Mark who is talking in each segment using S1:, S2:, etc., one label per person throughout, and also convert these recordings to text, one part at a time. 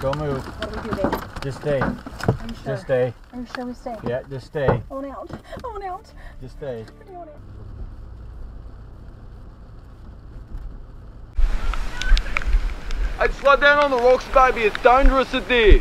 S1: Don't move.
S2: What do we do, babe?
S1: Just stay.
S2: Are you sure?
S1: Just stay.
S2: Are you sure we stay?
S1: Yeah, just stay.
S2: Own out. Own out.
S1: Just stay.
S2: Own out.
S3: I'd slow down on the rocks, baby. It's dangerous in there.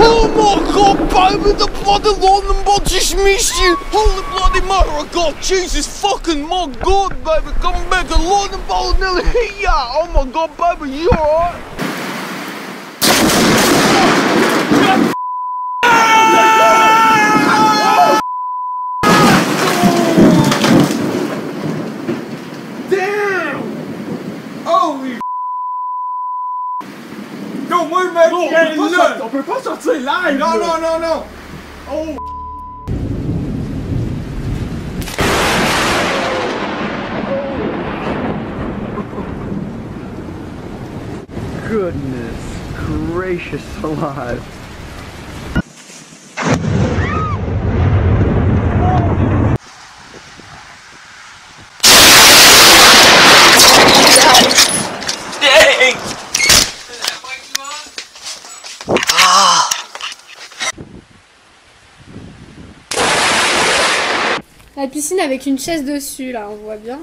S3: Oh my God, baby, the bloody London bot just missed you. Holy bloody mother of God, Jesus fucking my God, baby, come back. The London bot nearly hit ya. Oh my God, baby, you alright?
S4: Non, moi, mec,
S3: On peut pas sortir live.
S4: Non, non, non, non. Oh.
S1: Goodness gracious alive.
S5: La piscine avec une chaise dessus, là, on voit bien.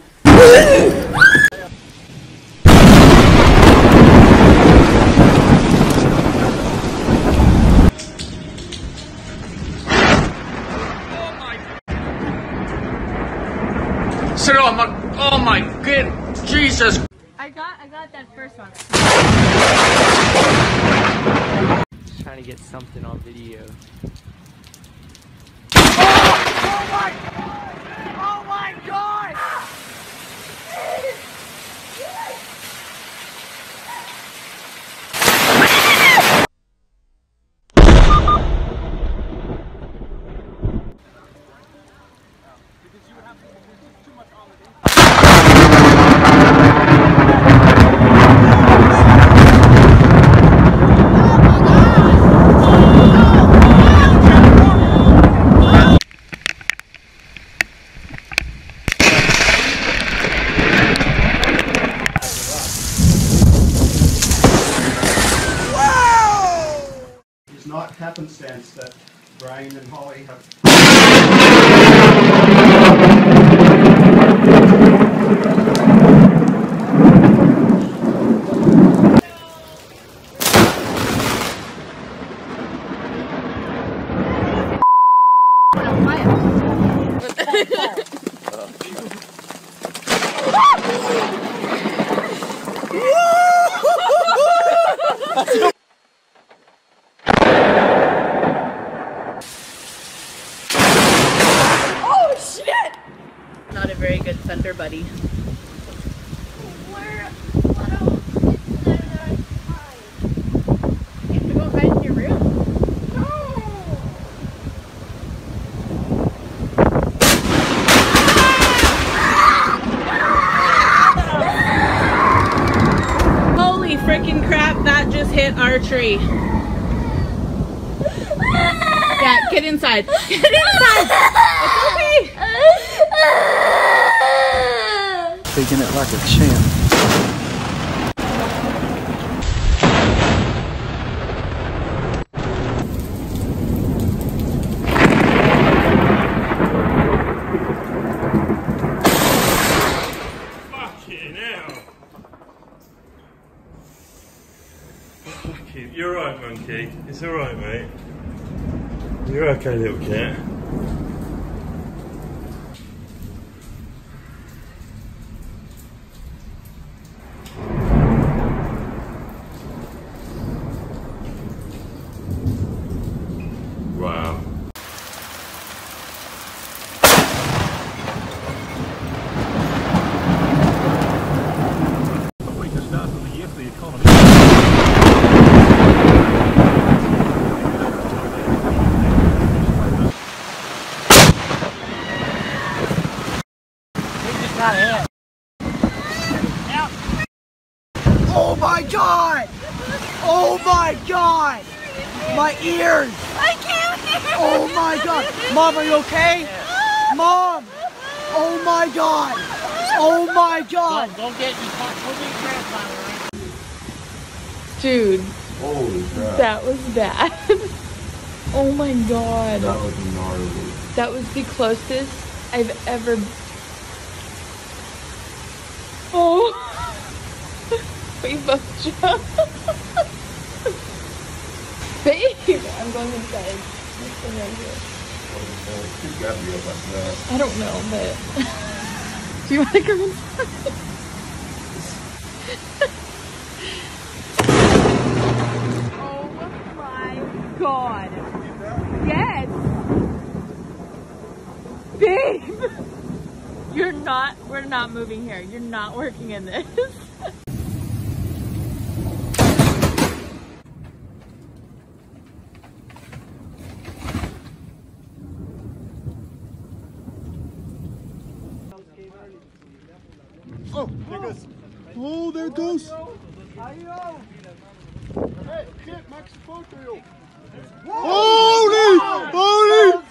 S3: Sit on my, oh my God, Jesus.
S5: I got that first one.
S1: Just trying to get something on video.
S3: Oh my God! Oh my God!
S4: Not happenstance that Brian and Holly have.
S5: Not a very good thunder buddy. You have to go hide in your room. Holy freaking crap, that just hit our tree. Yeah, get inside. Get inside! It's okay!
S1: Taking it like a champ.
S6: Fucking hell. Fucking, you're right, monkey. It's alright, mate. You're okay, little cat. Wow.
S7: A weaker start to the year for the economy.
S3: Oh my God! Oh my God! My ears!
S5: I can't
S1: Oh my god! Mom, are you okay? Mom! Oh my god! Oh my god!
S8: Don't get you grandfather.
S5: Dude,
S3: Holy crap.
S5: that was bad. Oh my god.
S3: That was gnarly.
S5: That was the closest I've ever... Oh. We both jumped. Babe, I'm going inside. Right here.
S3: You got me up like that.
S5: I don't know, but... Do you want to come inside? Oh my god. Yes. Babe. We're not moving here. You're not working in this.
S3: Oh, there it goes. Oh, there it goes. Holy! Holy!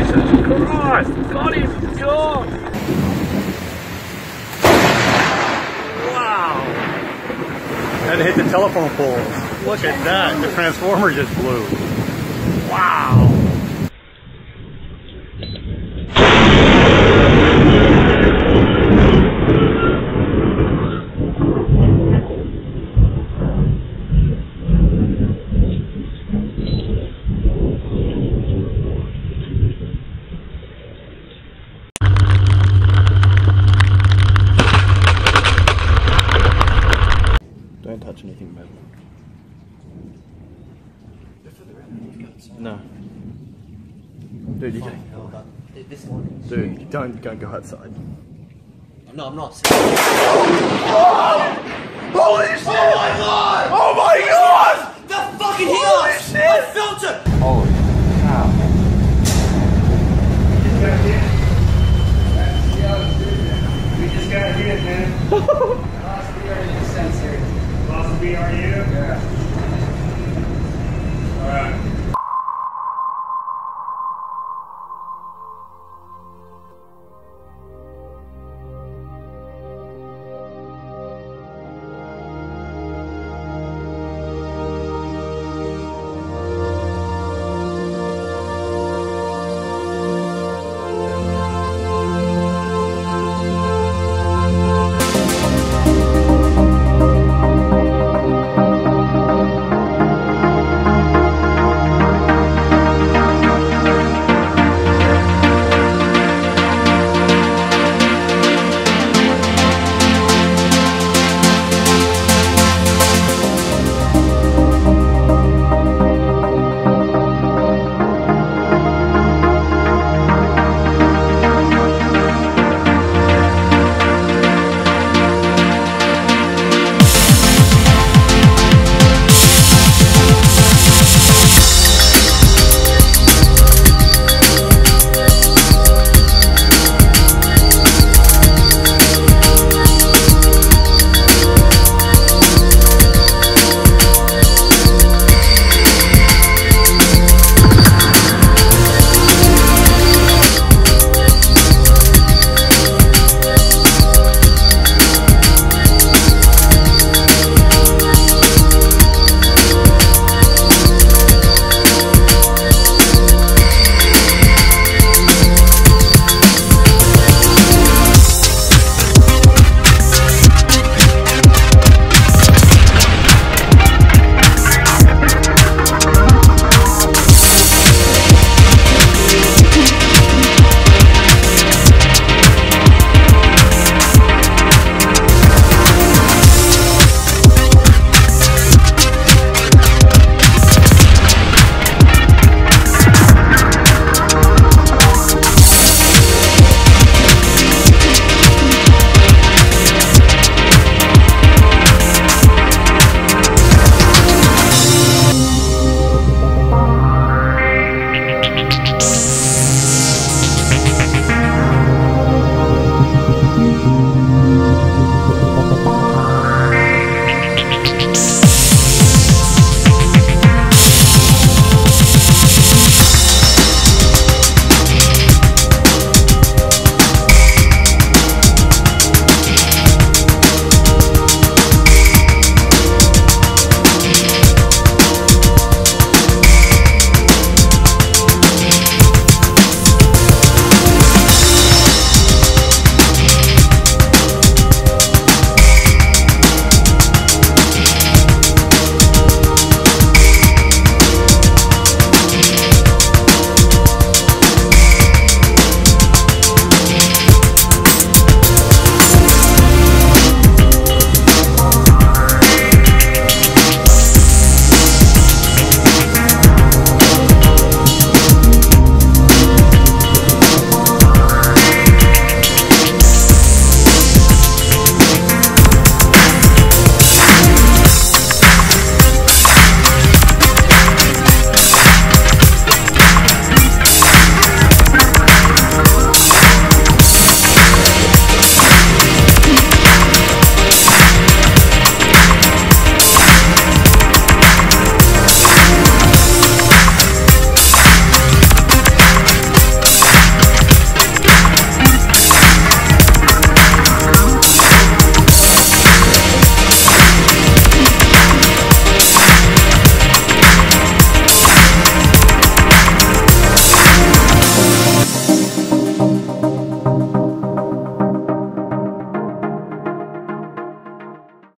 S6: Jesus Christ! God is gone! Wow! Had to hit the telephone poles. Look at that. The transformer just blew. Wow!
S1: Don't touch anything metal. No. Dude, you can.
S8: This one.
S1: Dude, don't go outside.
S8: No, I'm not.
S3: Holy shit! Oh my god! Oh my god!
S8: The fucking heels! I felt